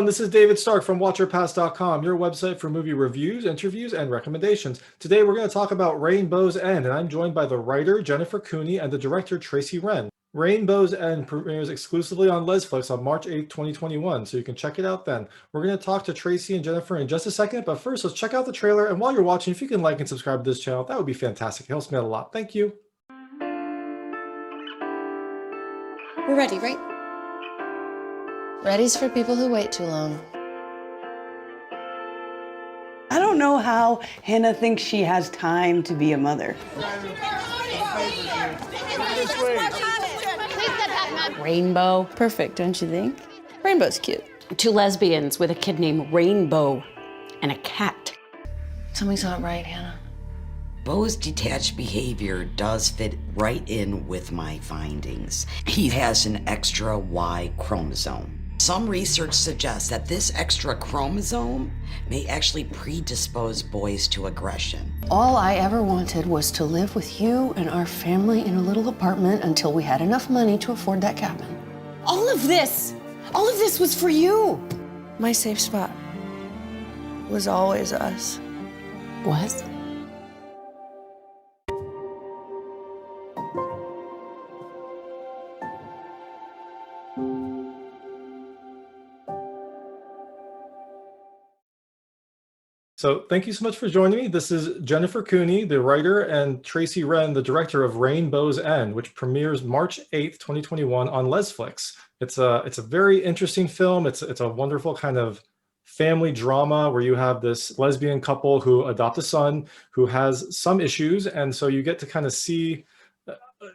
this is David Stark from WatcherPass.com, your website for movie reviews, interviews, and recommendations. Today we're going to talk about Rainbow's End, and I'm joined by the writer, Jennifer Cooney, and the director, Tracy Wren. Rainbow's End premieres exclusively on LesFlicks on March 8, 2021, so you can check it out then. We're going to talk to Tracy and Jennifer in just a second, but first let's check out the trailer, and while you're watching, if you can like and subscribe to this channel, that would be fantastic. It helps me out a lot. Thank you. We're ready, right? Ready's for people who wait too long. I don't know how Hannah thinks she has time to be a mother. Rainbow. Perfect, don't you think? Rainbow's cute. Two lesbians with a kid named Rainbow and a cat. Something's not right, Hannah. Beau's detached behavior does fit right in with my findings. He has an extra Y chromosome. Some research suggests that this extra chromosome may actually predispose boys to aggression. All I ever wanted was to live with you and our family in a little apartment until we had enough money to afford that cabin. All of this was for you. My safe spot was always us. What? So thank you so much for joining me. This is Jennifer Cooney, the writer, and Tracy Wren, the director of Rainbow's End, which premieres March 8th, 2021 on LesFlicks. It's a very interesting film. It's a wonderful kind of family drama where you have this lesbian couple who adopt a son who has some issues. And so you get to kind of see,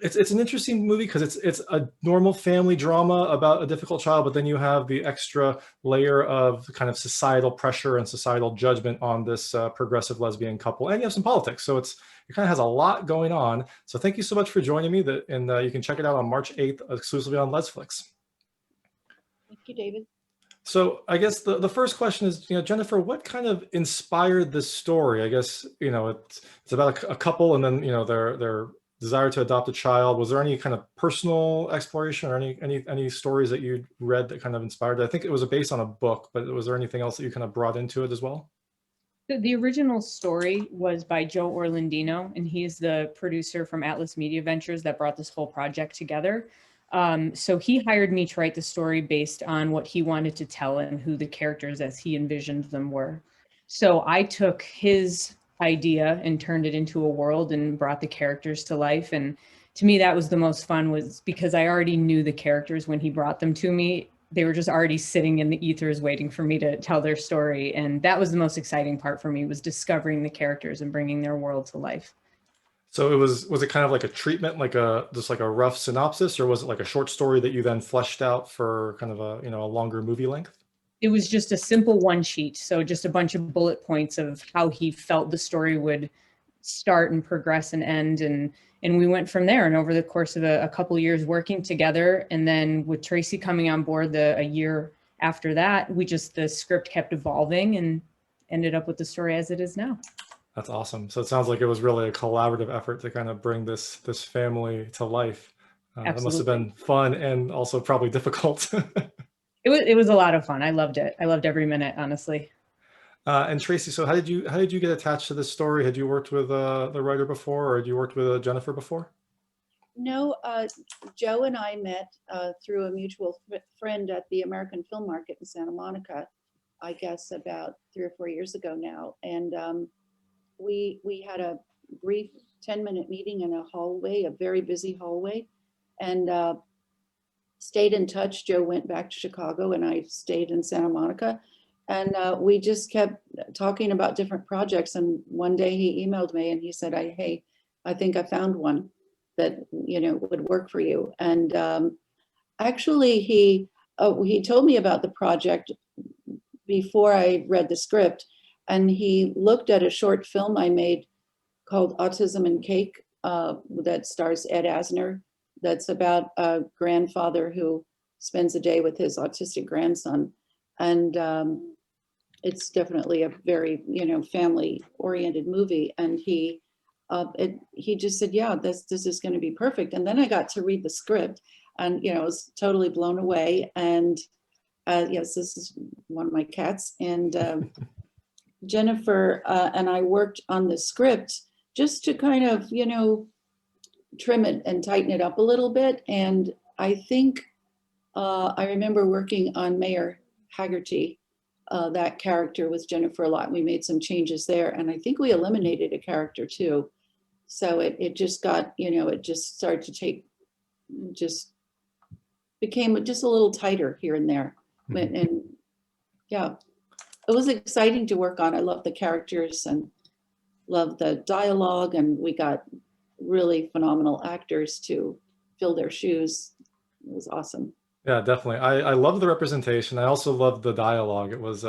it's an interesting movie because it's a normal family drama about a difficult child, but then you have the extra layer of kind of societal pressure and societal judgment on this progressive lesbian couple, and you have some politics. So it kind of has a lot going on. So thank you so much for joining me, and you can check it out on March 8th exclusively on LesFlicks. Thank you, David. So I guess the first question is, Jennifer, what kind of inspired this story? I guess, it's about a couple and then, their desire to adopt a child. Was there any kind of personal exploration or any stories that you read that kind of inspired it? I think it was based on a book, but was there anything else that you kind of brought into it as well? The original story was by Joe Orlandino, and he's the producer from Atlas Media Ventures that brought this whole project together. So he hired me to write the story based on what he wanted to tell and who the characters as he envisioned them were. So I took his idea and turned it into a world and brought the characters to life. And to me, that was the most fun, was because I already knew the characters when he brought them to me. They were just already sitting in the ethers waiting for me to tell their story. And that was the most exciting part for me, was discovering the characters and bringing their world to life. So was it kind of like a treatment, just like a rough synopsis, or was it like a short story that you then fleshed out for kind of a longer movie length? It was just a simple one sheet. So just a bunch of bullet points of how he felt the story would start and progress and end. And we went from there. And over the course of a couple of years working together, and then with Tracy coming on board a year after that, the script kept evolving and ended up with the story as it is now. That's awesome. So it sounds like it was really a collaborative effort to kind of bring this family to life. That must have been fun and also probably difficult. It was a lot of fun. I loved it. I loved every minute, honestly. And Tracy, so how did you get attached to this story? Had you worked with the writer before, or had you worked with Jennifer before? No, Joe and I met through a mutual friend at the American Film Market in Santa Monica, I guess about 3 or 4 years ago now. And we had a brief 10-minute meeting in a hallway, a very busy hallway, and stayed in touch. Joe went back to Chicago and I stayed in Santa Monica, and we just kept talking about different projects. And one day he emailed me and he said, hey, I think I found one that would work for you. And actually he told me about the project before I read the script, and he looked at a short film I made called Autism and Cake that stars Ed Asner. That's about a grandfather who spends a day with his autistic grandson. And it's definitely a very, family-oriented movie. And he just said, yeah, this is going to be perfect. And then I got to read the script, and, I was totally blown away. And Yes, this is one of my cats. And Jennifer and I worked on the script just to kind of, trim it and tighten it up a little bit. And I think I remember working on Mayor Haggerty, that character with Jennifer a lot. We made some changes there, and I think we eliminated a character too. So it just got, it just started to just became just a little tighter here and there. And yeah, it was exciting to work on. I love the characters and love the dialogue, and we got really phenomenal actors to fill their shoes. It was awesome. Yeah, definitely. I love the representation. I also love the dialogue. It was,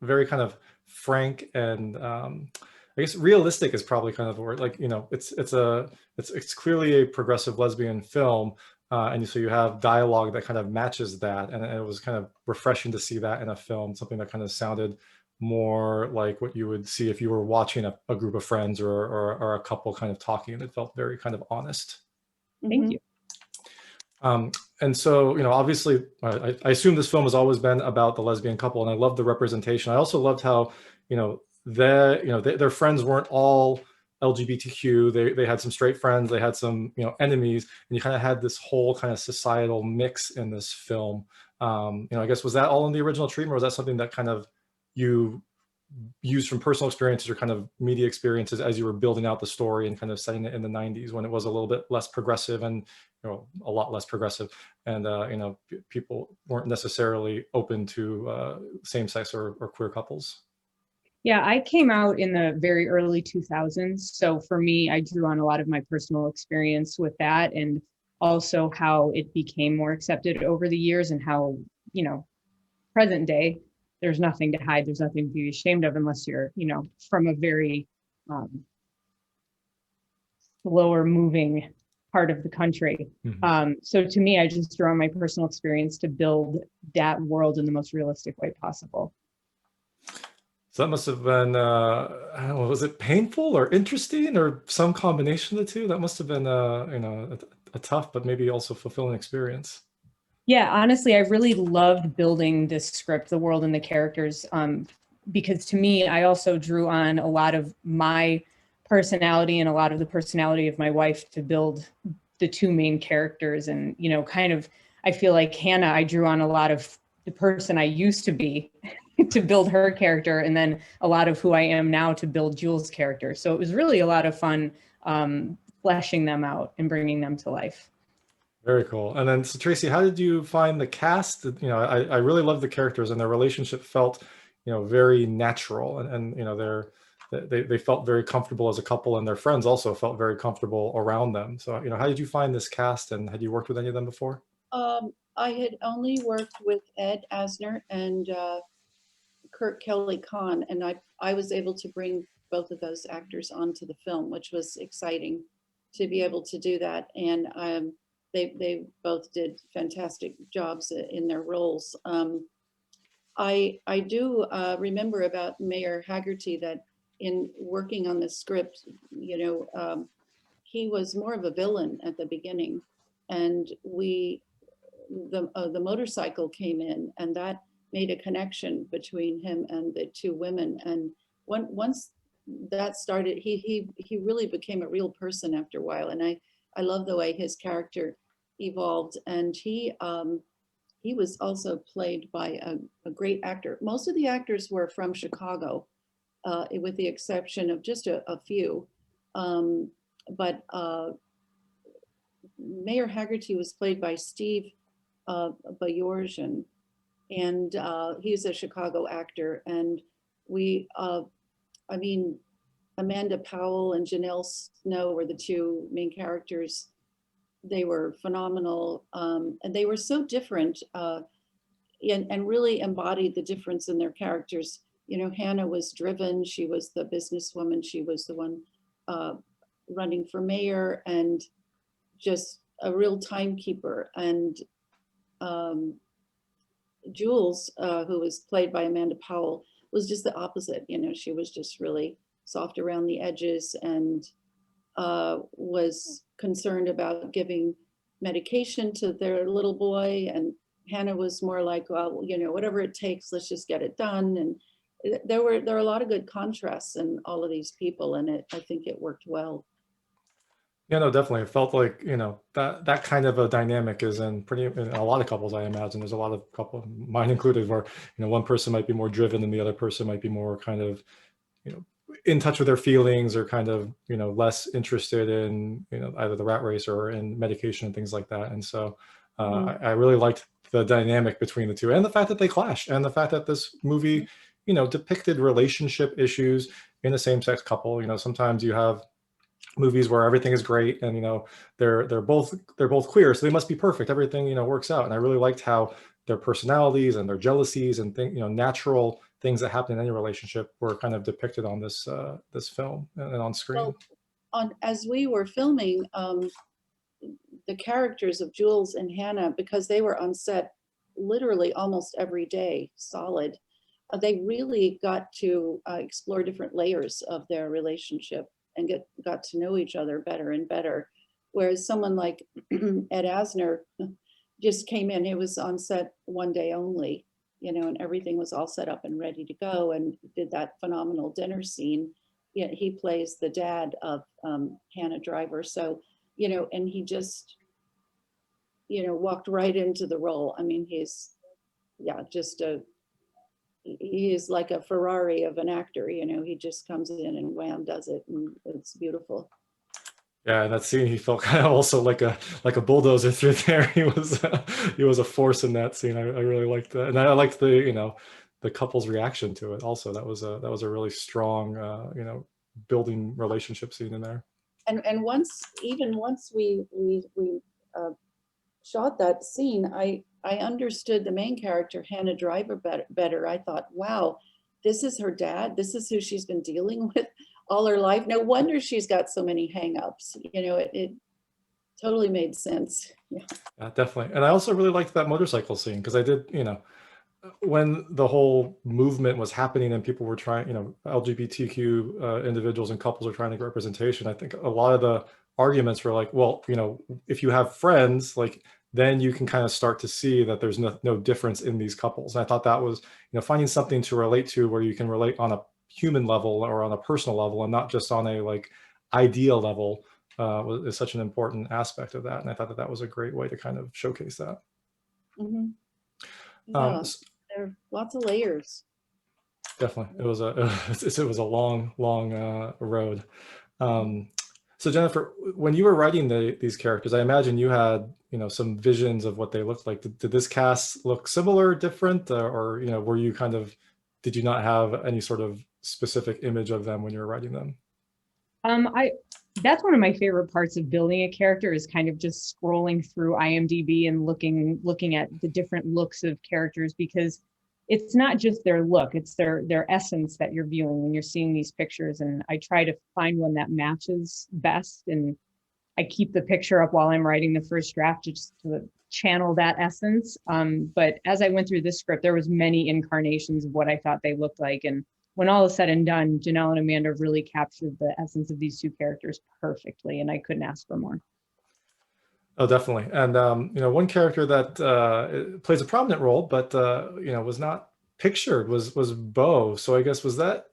very kind of frank and I guess realistic is probably kind of the word. Like, it's clearly a progressive lesbian film, and so you have dialogue that kind of matches that, and it was kind of refreshing to see that in a film, something that kind of sounded more like what you would see if you were watching a group of friends or a couple kind of talking, and it felt very kind of honest. Thank you. And so, obviously, I assume this film has always been about the lesbian couple, and I love the representation. I also loved how, their friends weren't all LGBTQ. They had some straight friends, they had some, enemies, and you kind of had this whole kind of societal mix in this film. I guess, was that all in the original treatment, or was that something that kind of you used from personal experiences or kind of media experiences as you were building out the story and kind of setting it in the 90s when it was a little bit less progressive and a lot less progressive, and people weren't necessarily open to same-sex or queer couples? Yeah, I came out in the very early 2000s. So for me, I drew on a lot of my personal experience with that, and also how it became more accepted over the years, and how, present day, there's nothing to hide, there's nothing to be ashamed of, unless you're, from a very slower moving part of the country. So to me, I just drew on my personal experience to build that world in the most realistic way possible. So that must have been, I don't know, was it painful or interesting or some combination of the two? That must have been, a tough, but maybe also fulfilling experience. Yeah, honestly, I really loved building this script, the world and the characters, because to me, I also drew on a lot of my personality and a lot of the personality of my wife to build the two main characters. And, kind of, I feel like Hannah, I drew on a lot of the person I used to be to build her character, and then a lot of who I am now to build Jules' character. So it was really a lot of fun fleshing them out and bringing them to life. Very cool. And then, so Tracy, how did you find the cast? I really love the characters, and their relationship felt, very natural, and they felt very comfortable as a couple, and their friends also felt very comfortable around them. So, how did you find this cast, and had you worked with any of them before? I had only worked with Ed Asner and Kirk Kelleykahn, and I was able to bring both of those actors onto the film, which was exciting to be able to do that. And they both did fantastic jobs in their roles. I do remember about Mayor Haggerty that in working on the script, he was more of a villain at the beginning, and the motorcycle came in, and that made a connection between him and the two women. And once that started, he really became a real person after a while. And I love the way his character evolved. And he was also played by a great actor. Most of the actors were from Chicago, with the exception of just a few. But Mayor Haggerty was played by Steve Bajorgen, and he's a Chicago actor. And Amanda Powell and Janelle Snow were the two main characters. They were phenomenal, and they were so different, and really embodied the difference in their characters. Hannah was driven, she was the businesswoman, she was the one running for mayor, and just a real timekeeper. And Jules, who was played by Amanda Powell, was just the opposite. She was just really soft around the edges, and was concerned about giving medication to their little boy, and Hannah was more like, well, you know, whatever it takes, let's just get it done. And there were a lot of good contrasts in all of these people, and I think it worked well. Yeah, no, definitely. It felt like, you know, that kind of a dynamic is in a lot of couples, I imagine. There's a lot of couple, mine included, where, you know, one person might be more driven and the other person might be more kind of, you know, in touch with their feelings, or kind of, you know, less interested in, you know, either the rat race or in medication and things like that. And so I really liked the dynamic between the two, and the fact that they clash, and the fact that this movie, you know, depicted relationship issues in a same-sex couple. You know, sometimes you have movies where everything is great, and, you know, they're both queer, so they must be perfect, everything, you know, works out. And I really liked how their personalities and their jealousies and you know, natural things that happen in any relationship were kind of depicted on this this film and on screen. Well, as we were filming, the characters of Jules and Hannah, because they were on set literally almost every day, solid, they really got to explore different layers of their relationship and got to know each other better and better. Whereas someone like Ed Asner just came in, he was on set one day only, you know, and everything was all set up and ready to go, and did that phenomenal dinner scene. Yeah, he plays the dad of Hannah Driver. So, you know, and he just, you know, walked right into the role. I mean, he's, yeah, he is like a Ferrari of an actor, you know, he just comes in and wham, does it, and it's beautiful. Yeah, and that scene, he felt kind of also like a bulldozer through there. He was a force in that scene. I really liked that, and I liked the, you know, the couple's reaction to it also. That was a really strong you know, building relationship scene in there. And once we shot that scene, I understood the main character, Hannah Driver, better. I thought, wow, this is her dad. This is who she's been dealing with all her life. No wonder she's got so many hangups. You know, it totally made sense. Yeah. Definitely. And I also really liked that motorcycle scene, because I did, you know, when the whole movement was happening and people were trying, you know, LGBTQ individuals and couples are trying to get representation, I think a lot of the arguments were like, well, you know, if you have friends, like, then you can kind of start to see that there's no difference in these couples. And I thought that was, you know, finding something to relate to where you can relate on a human level or on a personal level, and not just on a like idea level, is such an important aspect of that. And I thought that was a great way to kind of showcase that. Mm-hmm. Yeah, there are lots of layers. Definitely, it was a long road. So Jennifer, when you were writing these characters, I imagine you had, you know, some visions of what they looked like. Did this cast look similar, different, or, you know, were you kind of, did you not have any sort of specific image of them when you were writing them? That's one of my favorite parts of building a character, is kind of just scrolling through IMDb and looking at the different looks of characters, because it's not just their look, it's their essence that you're viewing when you're seeing these pictures. And I try to find one that matches best, and I keep the picture up while I'm writing the first draft just to channel that essence. But as I went through this script, there was many incarnations of what I thought they looked like. And when all is said and done, Janelle and Amanda really captured the essence of these two characters perfectly, and I couldn't ask for more. Oh, definitely. And you know, one character that plays a prominent role, but you know, was not pictured, was Beau. So I guess was that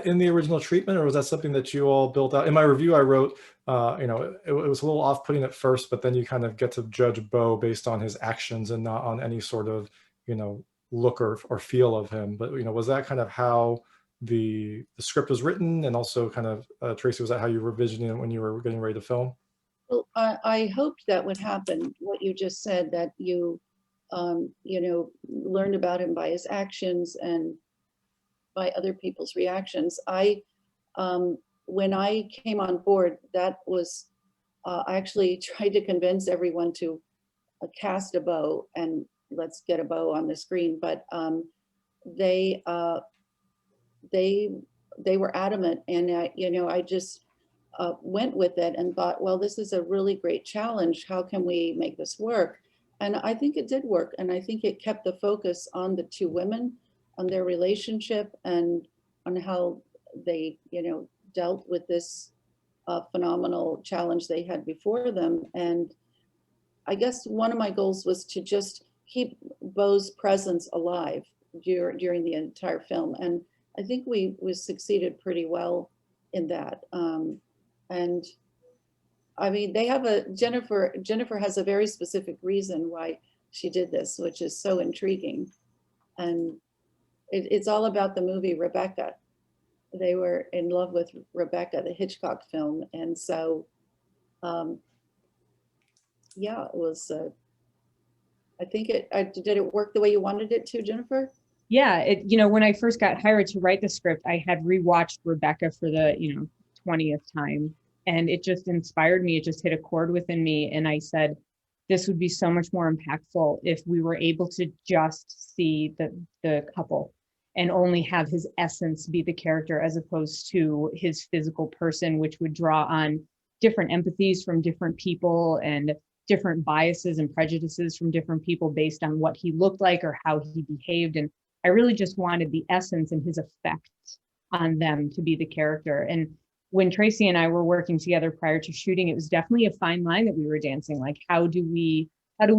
in the original treatment, or was that something that you all built out? In my review, I wrote, you know, it was a little off-putting at first, but then you kind of get to judge Beau based on his actions and not on any sort of, you know, look or feel of him. But, you know, was that kind of how the script was written? And also kind of, Tracy, was that how you were envisioning it when you were getting ready to film? Well, I hoped that would happen, what you just said, that you know, learned about him by his actions and by other people's reactions. When I came on board, that was, I actually tried to convince everyone to cast a Beau and let's get a Beau on the screen, but they were adamant, and you know, I just went with it and thought, well, this is a really great challenge. How can we make this work? And I think it did work. And I think it kept the focus on the two women, on their relationship, and on how they, you know, dealt with this phenomenal challenge they had before them. And I guess one of my goals was to just keep Beau's presence alive during the entire film. And I think we succeeded pretty well in that. And I mean, they have Jennifer has a very specific reason why she did this, which is so intriguing. And it's all about the movie Rebecca. They were in love with Rebecca, the Hitchcock film. And so, yeah, it was, I think did it work the way you wanted it to, Jennifer? Yeah, you know, when I first got hired to write the script, I had rewatched Rebecca for the, 20th time, and it just inspired me. It just hit a chord within me. And I said, this would be so much more impactful if we were able to just see the couple and only have his essence be the character as opposed to his physical person, which would draw on different empathies from different people and different biases and prejudices from different people based on what he looked like or how he behaved. And I really just wanted the essence and his effect on them to be the character. And when Tracy and I were working together prior to shooting, it was definitely a fine line that we were dancing. Like, how do we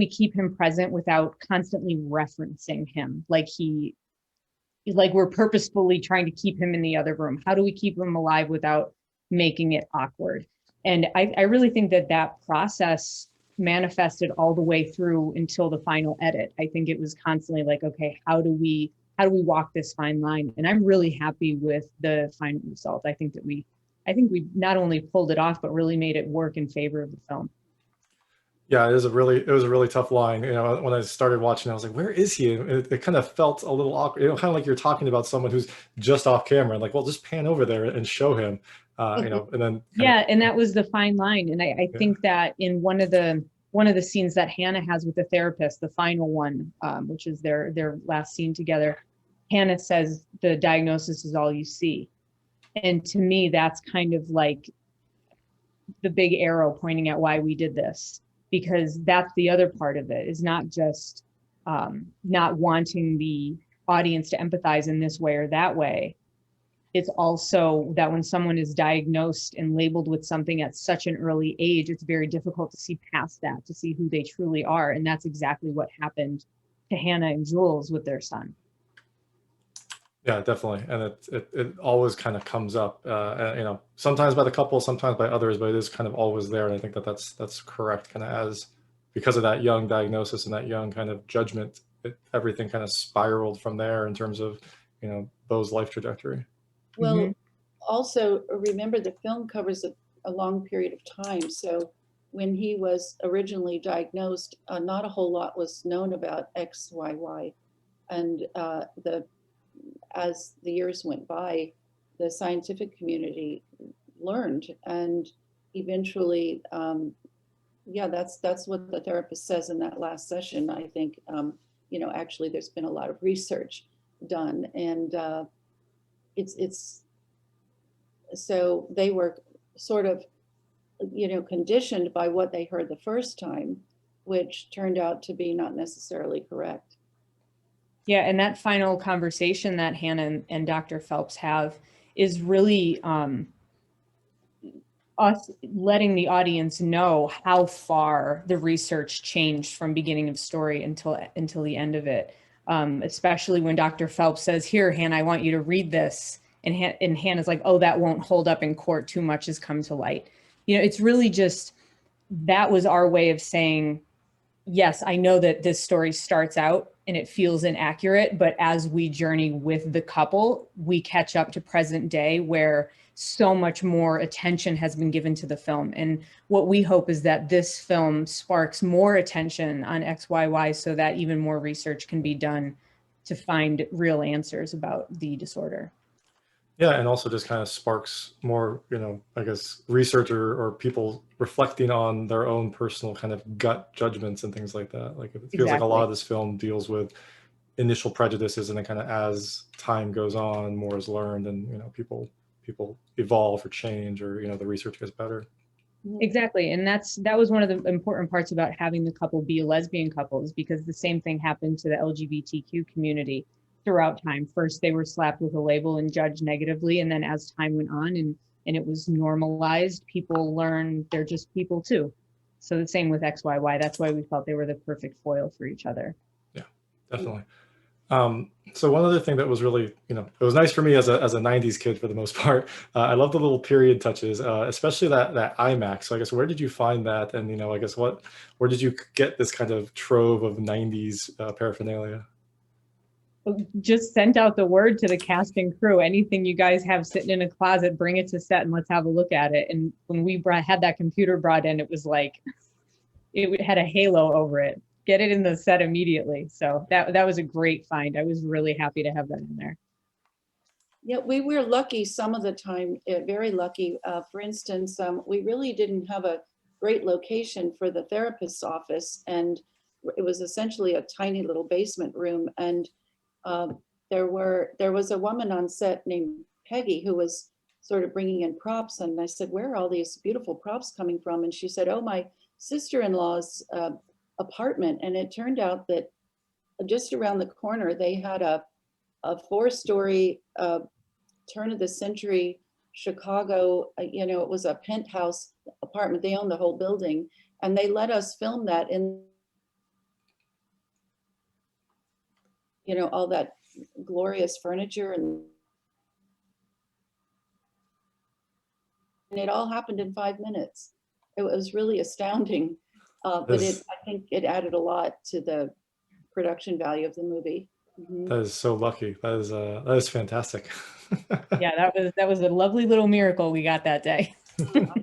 keep him present without constantly referencing him? Like we're purposefully trying to keep him in the other room. How do we keep him alive without making it awkward? And I really think that process manifested all the way through until the final edit. I think it was constantly like, okay, how do we walk this fine line? And I'm really happy with the final result. I think we not only pulled it off, but really made it work in favor of the film. Yeah, it was a really tough line. You know, when I started watching, I was like, where is he? It kind of felt a little awkward. Kind of like you're talking about someone who's just off camera. Like, well, just pan over there and show him. And then and that was the fine line. And I think that in one of the scenes that Hannah has with the therapist, the final one, which is their last scene together, Hannah says the diagnosis is all you see. And to me, that's kind of like the big arrow pointing at why we did this, because that's the other part of it, is not just not wanting the audience to empathize in this way or that way. It's also that when someone is diagnosed and labeled with something at such an early age, it's very difficult to see past that, to see who they truly are. And that's exactly what happened to Hannah and Jules with their son. Yeah, definitely. And it always kind of comes up, sometimes by the couple, sometimes by others, but it is kind of always there. And I think that's correct, kind of because of that young diagnosis and that young kind of judgment, everything kind of spiraled from there in terms of, Beau's life trajectory. Well, also remember the film covers a long period of time. So when he was originally diagnosed, not a whole lot was known about XYY. And as the years went by, the scientific community learned, and eventually, that's what the therapist says in that last session. I think, actually there's been a lot of research done, and it's so they were sort of, conditioned by what they heard the first time, which turned out to be not necessarily correct. Yeah, and that final conversation that Hannah and Dr. Phelps have is really us letting the audience know how far the research changed from beginning of story until the end of it. Especially when Dr. Phelps says, "Here, Hannah, I want you to read this," and Hannah's like, "Oh, that won't hold up in court. Too much has come to light." It's really just, that was our way of saying, yes, I know that this story starts out and it feels inaccurate, but as we journey with the couple, we catch up to present day where so much more attention has been given to the film. And what we hope is that this film sparks more attention on XYY so that even more research can be done to find real answers about the disorder. Yeah, and also just kind of sparks more, I guess, research or people reflecting on their own personal kind of gut judgments and things like that. Like, it feels like a lot of this film deals with initial prejudices, and then kind of as time goes on, more is learned, and people evolve or change, or the research gets better. Exactly, and that was one of the important parts about having the couple be a lesbian couple, is because the same thing happened to the LGBTQ community throughout time. First, they were slapped with a label and judged negatively. And then as time went on and it was normalized, people learned they're just people too. So the same with XYY. That's why we felt they were the perfect foil for each other. Definitely. So one other thing that was really, it was nice for me as a 90s kid for the most part. I love the little period touches, especially that IMAX. So I guess where did you find that? And, I guess where did you get this kind of trove of 90s paraphernalia? Just sent out the word to the cast and crew. Anything you guys have sitting in a closet, bring it to set and let's have a look at it. And when we had that computer brought in, it was like, it had a halo over it. Get it in the set immediately. So that was a great find. I was really happy to have that in there. Yeah, we were lucky some of the time, very lucky. For instance, we really didn't have a great location for the therapist's office, and it was essentially a tiny little basement room. And there was a woman on set named Peggy who was sort of bringing in props, and I said, "Where are all these beautiful props coming from?" And she said, "Oh, my sister-in-law's apartment." And it turned out that just around the corner they had a 4-story turn of the century Chicago, it was a penthouse apartment. They owned the whole building, and they let us film that in, all that glorious furniture, and it all happened in 5 minutes. It was really astounding. But I think it added a lot to the production value of the movie. Mhm. That is so lucky. That is fantastic. Yeah, that was a lovely little miracle we got that day. Yeah.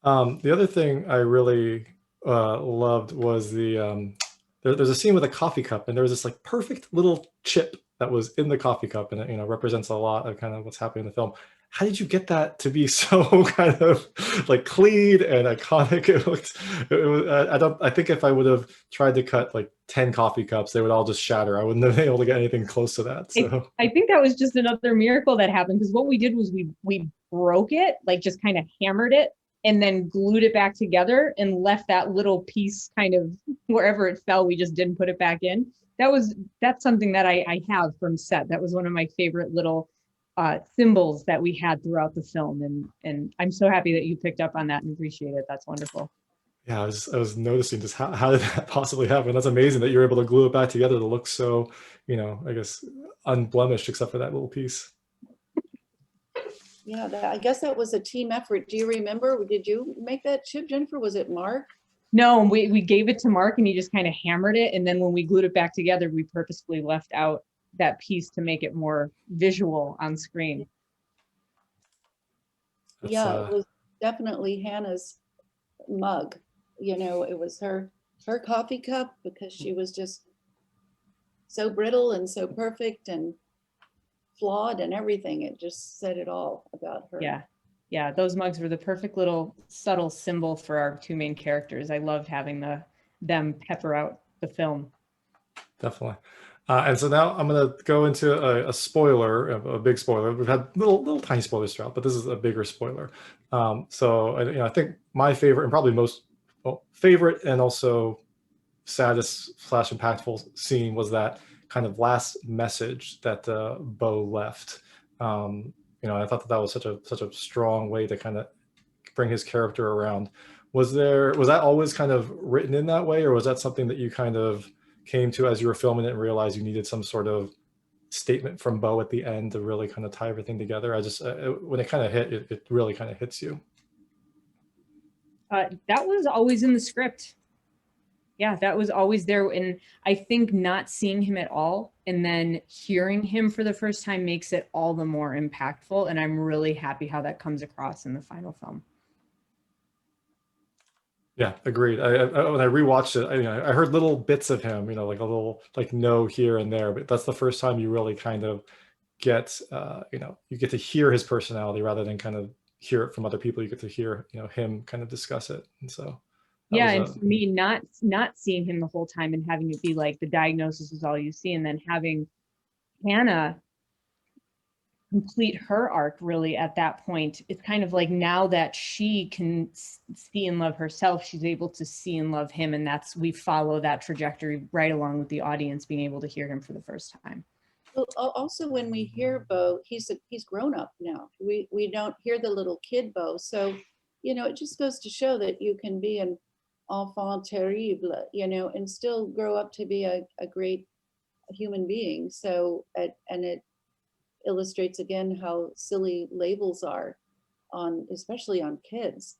The other thing I really loved was there's a scene with a coffee cup, and there was this like perfect little chip that was in the coffee cup, and it represents a lot of kind of what's happening in the film. How did you get that to be so kind of like clean and iconic? I think if I would have tried to cut like 10 coffee cups, they would all just shatter. I wouldn't have been able to get anything close to that. So I think that was just another miracle that happened, because what we did was we broke it, like just kind of hammered it and then glued it back together and left that little piece kind of wherever it fell. We just didn't put it back in. That's something that I have from set. That was one of my favorite little symbols that we had throughout the film, and I'm so happy that you picked up on that and appreciate it. That's wonderful. Yeah, I was noticing just how did that possibly happen? That's amazing that you're able to glue it back together to look so, I guess unblemished except for that little piece. Yeah, I guess that was a team effort. Do you remember? Did you make that chip, Jennifer? Was it Mark? No, we gave it to Mark and he just kind of hammered it. And then when we glued it back together, we purposefully left out that piece to make it more visual on screen. Yeah, it was definitely Hannah's mug. It was her coffee cup, because she was just so brittle and so perfect and flawed and everything. It just said it all about her. Yeah, those mugs were the perfect little subtle symbol for our two main characters. I loved having them pepper out the film. Definitely. And so now I'm going to go into a spoiler, a big spoiler. We've had little tiny spoilers throughout, but this is a bigger spoiler. So I think my favorite and probably most favorite and also saddest / impactful scene was that kind of last message that Beau left. I thought that was such a strong way to kind of bring his character around. Was that always kind of written in that way, or was that something that you kind of came to as you were filming it and realized you needed some sort of statement from Beau at the end to really kind of tie everything together? When it kind of hit, it really kind of hits you. That was always in the script. Yeah, that was always there. And I think not seeing him at all and then hearing him for the first time makes it all the more impactful. And I'm really happy how that comes across in the final film. Yeah, agreed. When I rewatched it, I heard little bits of him, like a little like no here and there, but that's the first time you really kind of get, you get to hear his personality rather than kind of hear it from other people. You get to hear, him kind of discuss it. And so. Yeah, and for me, not seeing him the whole time and having it be like the diagnosis is all you see, and then having Hannah complete her arc really at that point, it's kind of like now that she can see and love herself, she's able to see and love him, and we follow that trajectory right along with the audience being able to hear him for the first time. Well, also when we hear Beau, he's grown up now. We don't hear the little kid Beau, so it just goes to show that you can be in enfant terrible, you know, and still grow up to be a great human being. So, and it illustrates again how silly labels are on, especially on kids,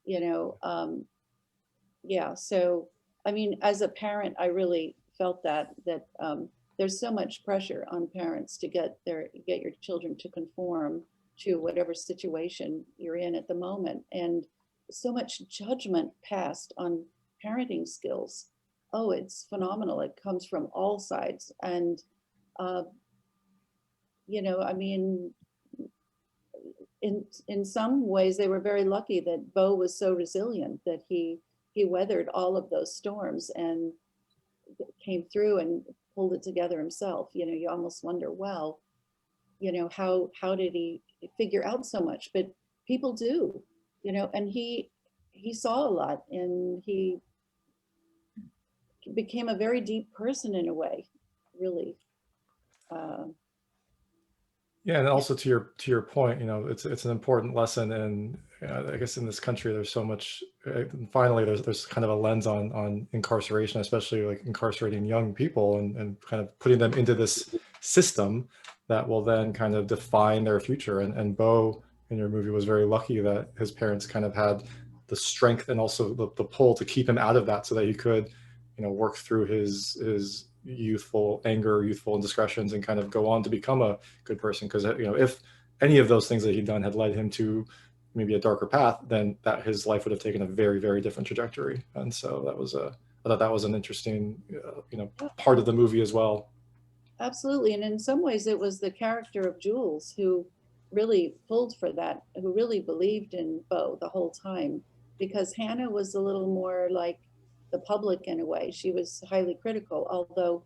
you know. Yeah, so I mean, as a parent, I really felt that there's so much pressure on parents to get your children to conform to whatever situation you're in at the moment, and so much judgment passed on parenting skills. Oh, it's phenomenal. It comes from all sides, and uh, you know, I mean, in some ways they were very lucky that Beau was so resilient that he weathered all of those storms and came through and pulled it together himself. You know, you almost wonder, wow, you know, how did he figure out so much? But people do, you know, and he saw a lot, and he became a very deep person in a way, really. Yeah, and also to your point, you know, it's an important lesson, and I guess in this country there's so much. Finally, there's kind of a lens on incarceration, especially like incarcerating young people, and kind of putting them into this system that will then kind of define their future. And Beau in your movie was very lucky that his parents kind of had the strength and also the pull to keep him out of that, so that he could, you know, work through his youthful anger, youthful indiscretions, and kind of go on to become a good person. Because, you know, if any of those things that he'd done had led him to maybe a darker path, then that his life would have taken a very, very different trajectory. And so that was I thought that was an interesting, you know, part of the movie as well. Absolutely. And in some ways it was the character of Jules who really pulled for that, who really believed in Beau the whole time, because Hannah was a little more like the public in a way. She was highly critical, although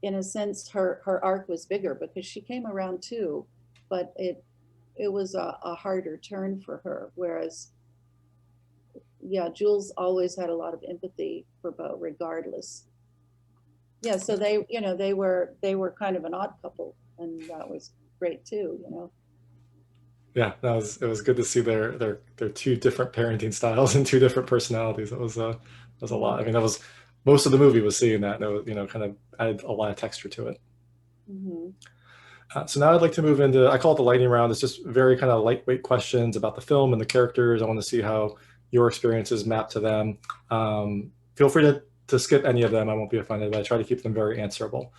in a sense her arc was bigger because she came around too, but it was a harder turn for her. Whereas, yeah, Jules always had a lot of empathy for Beau regardless. Yeah, so they, you know, they were kind of an odd couple, and that was great too, you know. Yeah, it was good to see their two different parenting styles and two different personalities. That was a lot. I mean, that was most of the movie was seeing that, and it was, you know, kind of added a lot of texture to it. Mm-hmm. So now I'd like to move into, I call it the lightning round. It's just very kind of lightweight questions about the film and the characters. I want to see how your experiences map to them. Feel free to skip any of them. I won't be offended, but I try to keep them very answerable.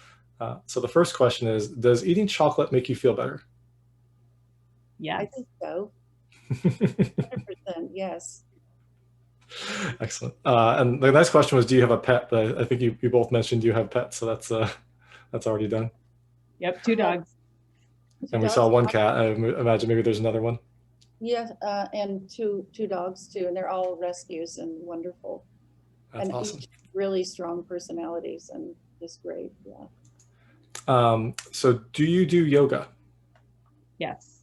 So the first question is, does eating chocolate make you feel better? Yeah. I think so. 100%, yes. Excellent. And the next question was, do you have a pet? But I think you both mentioned you have pets, so that's already done. Yep, 2 dogs. And we saw one cat. I imagine maybe there's another one. Yeah, and two dogs too, and they're all rescues and wonderful. That's and awesome. Each really strong personalities and just great. Yeah. So do you do yoga? Yes.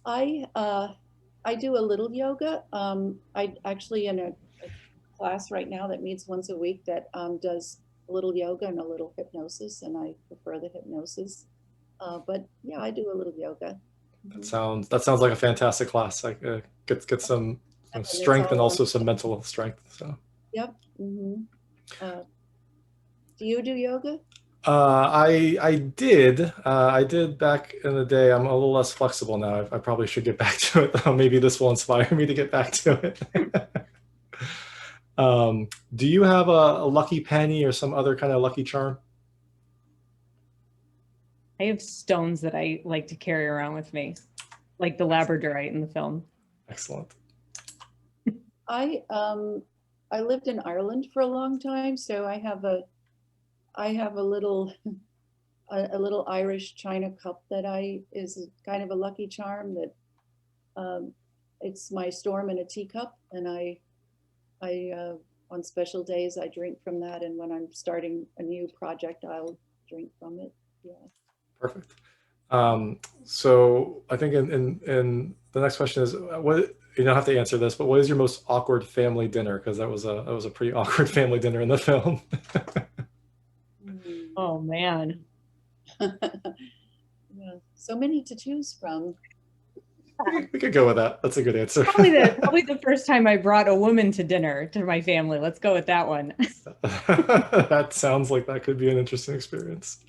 I do a little yoga. I actually in a class right now that meets once a week that does a little yoga and a little hypnosis, and I prefer the hypnosis. But yeah, I do a little yoga. That sounds like a fantastic class. Like get some strength and also some mental strength. So. Yep. Mm-hmm. Do you do yoga? I did back in the day. I'm a little less flexible now. I probably should get back to it though. Maybe this will inspire me to get back to it. Do you have a lucky penny or some other kind of lucky charm? I have stones that I like to carry around with me, like the labradorite in the film. Excellent. I lived in Ireland for a long time, so I have a little Irish china cup that is kind of a lucky charm that it's my storm in a teacup, and I on special days I drink from that, and when I'm starting a new project I'll drink from it. Yeah. Perfect. So I think in the next question is, what, you don't have to answer this, but what is your most awkward family dinner? Because that was a pretty awkward family dinner in the film. Oh man. Yeah, so many to choose from. We could go with that. That's a good answer. Probably the first time I brought a woman to dinner to my family. Let's go with that one. That sounds like that could be an interesting experience.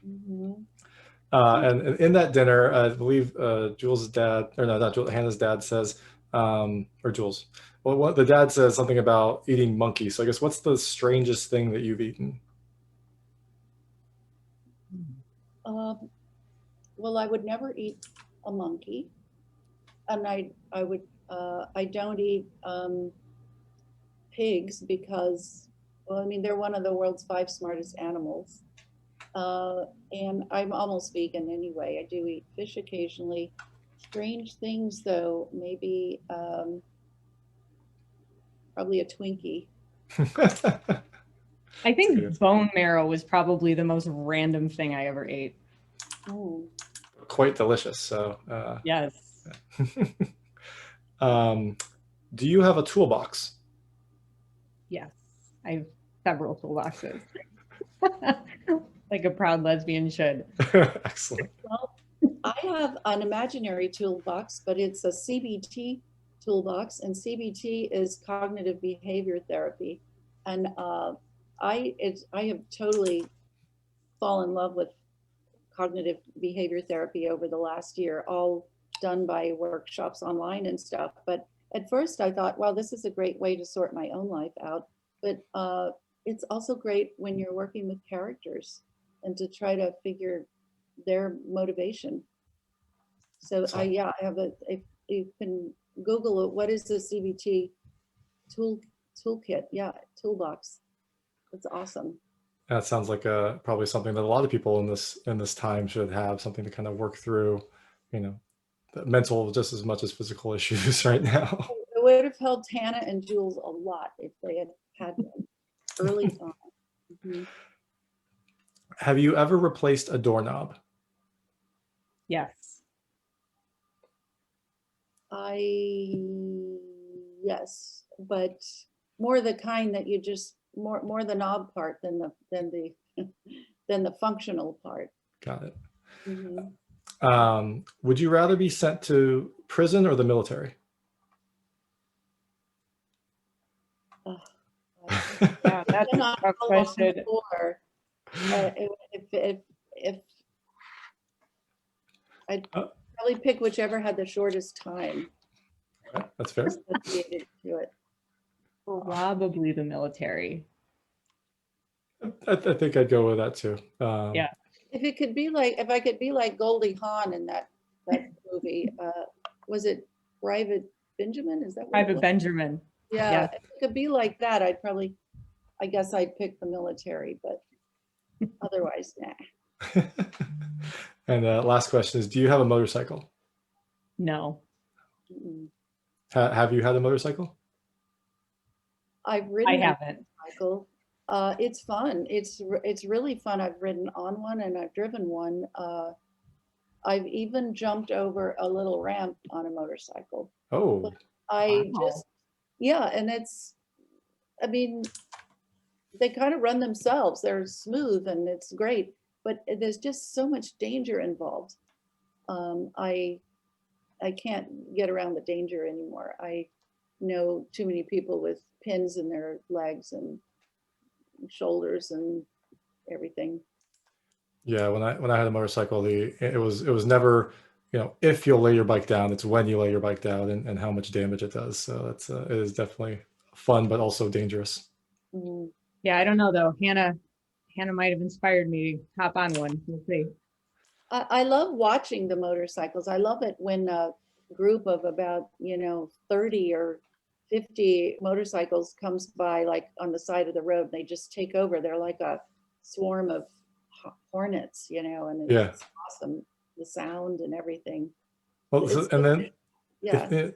Mhm. And in that dinner, I believe Jules' dad, or no, not Jules, Hannah's dad says, or Jules, well, what the dad says something about eating monkeys. So I guess what's the strangest thing that you've eaten? Well, I would never eat a monkey, and I don't eat pigs because, well, I mean, they're one of the world's 5 smartest animals. And I'm almost vegan anyway. I do eat fish occasionally. Strange things though, maybe probably a Twinkie. I think bone marrow was probably the most random thing I ever ate. Oh. Quite delicious. So Yes. do you have a toolbox? Yes. I have several toolboxes. Like a proud lesbian should. Excellent. Well, I have an imaginary toolbox, but it's a CBT toolbox, and CBT is cognitive behavior therapy. And I have totally fallen in love with cognitive behavior therapy over the last year, all done by workshops online and stuff. But at first I thought, well, this is a great way to sort my own life out. But it's also great when you're working with characters and to try to figure their motivation. So I have if you can Google it, what is the CBT toolkit? Yeah, toolbox. It's awesome. That sounds like probably something that a lot of people in this time should have, something to kind of work through, the mental just as much as physical issues right now. It would have helped Hannah and Jules a lot if they had had one early on. Mm-hmm. Have you ever replaced a doorknob? Yes. Yes, but more the kind that you just more the knob part than the functional part. Got it. Mm-hmm. Would you rather be sent to prison or the military? Yeah, that's a tough question. If I'd probably pick whichever had the shortest time. Okay, that's fair. Associated to it. Probably the military. I think I'd go with that too. Yeah. If I could be like Goldie Hawn in that movie, was it Private Benjamin? Is that what Private Benjamin? Yeah, Yeah. if it could be like that, I guess I'd pick the military, but otherwise, nah. And last question is, do you have a motorcycle? No. Mm-mm. Have you had a motorcycle? I've ridden I haven't. a motorcycle. It's fun. It's really fun. I've ridden on one and I've driven one. I've even jumped over a little ramp on a motorcycle. Oh, But I Wow. and I mean, they kind of run themselves. They're smooth and it's great, but there's just so much danger involved. I can't get around the danger anymore. I know too many people with pins in their legs and shoulders and everything. yeah. When I had a motorcycle, it was never, if you'll lay your bike down, it's when you lay your bike down and how much damage it does. So it is definitely fun, but also dangerous. Mhm. Yeah, I don't know though. Hannah might have inspired me to hop on one. We'll see. I love watching the motorcycles. I love it when a group of about 30 or 50 motorcycles comes by, like on the side of the road, and they just take over. They're like a swarm of hornets, and Yeah. it's awesome, the sound and everything. Well, and then Yeah.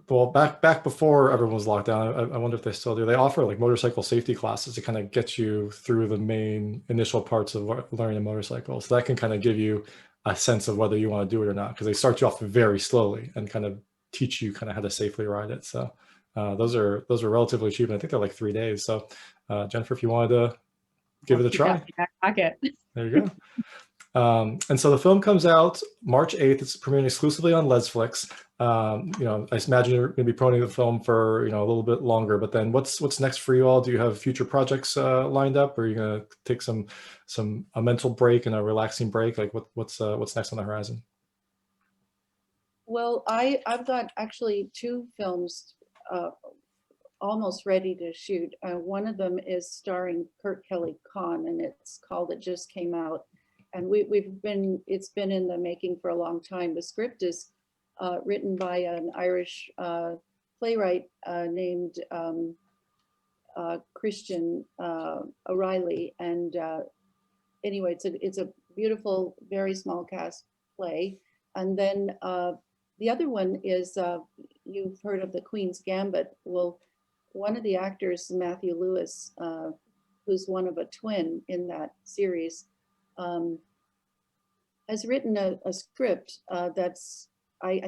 well, back before everyone was locked down, I wonder if they still do. They offer like motorcycle safety classes to kind of get you through the main initial parts of learning a motorcycle. So that can kind of give you a sense of whether you want to do it or not, because they start you off very slowly and kind of teach you kind of how to safely ride it. So those are relatively cheap, and I think they're like 3 days. So Jennifer, if you wanted to give it a try, Back pocket. there you And so the film comes out March 8th. It's premiering exclusively on LesFlicks. I imagine you're going to be promoting the film for, a little bit longer, but then what's next for you all? Do you have future projects lined up, or are you going to take a mental break and a relaxing break? Like what's next on the horizon? Well, I've got actually 2 films almost ready to shoot. One of them is starring Kirk Kelleykahn, and it's called It Just Came Out. And it's been in the making for a long time. The script is written by an Irish playwright named Christian O'Reilly. And anyway, it's a beautiful, very small cast play. And then the other one is, you've heard of The Queen's Gambit. Well, one of the actors, Matthew Lewis, who's one of a twin in that series, has written a script that's, I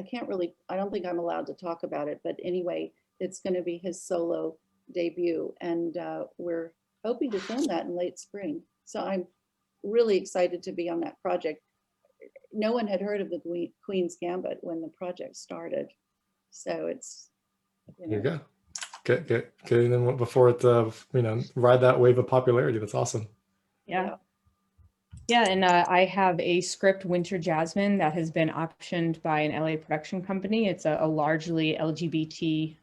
don't think I'm allowed to talk about it, but anyway, it's going to be his solo debut, and we're hoping to film that in late spring. So I'm really excited to be on that project. No one had heard of the Queen's Gambit when the project started, so it's, There you go. Getting them before it, ride that wave of popularity. That's awesome. Yeah. And I have a script, Winter Jasmine, that has been optioned by an LA production company. It's a largely LGBT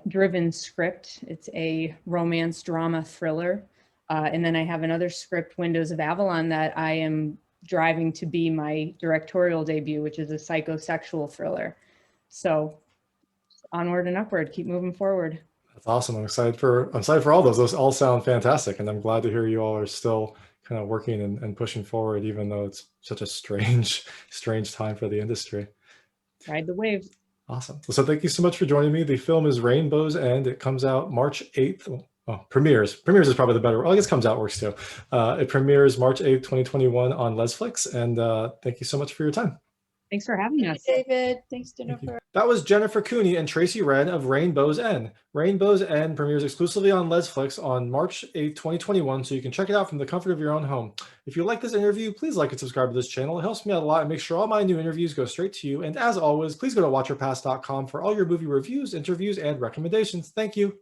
driven script. It's a romance drama thriller. And then I have another script, Windows of Avalon, that I am driving to be my directorial debut, which is a psychosexual thriller. So onward and upward, keep moving forward. That's awesome. I'm excited for all those. Those all sound fantastic, and I'm glad to hear you all are still kind of working and pushing forward, even though it's such a strange time for the industry. Ride the wave. Awesome. So thank you so much for joining me. The film is Rainbow's End. It comes out March 8th. Oh, premieres is probably the better. Well, I guess comes out works too. It premieres March 8th, 2021 on LesFlicks. And thank you so much for your time. Thanks for having us. David. Thanks, Jennifer. That was Jennifer Cooney and Tracy Wren of Rainbow's End. Rainbow's End premieres exclusively on LesFlicks on March 8th, 2021, so you can check it out from the comfort of your own home. If you like this interview, please like and subscribe to this channel. It helps me out a lot and makes sure all my new interviews go straight to you. And as always, please go to watchyourpass.com for all your movie reviews, interviews, and recommendations. Thank you.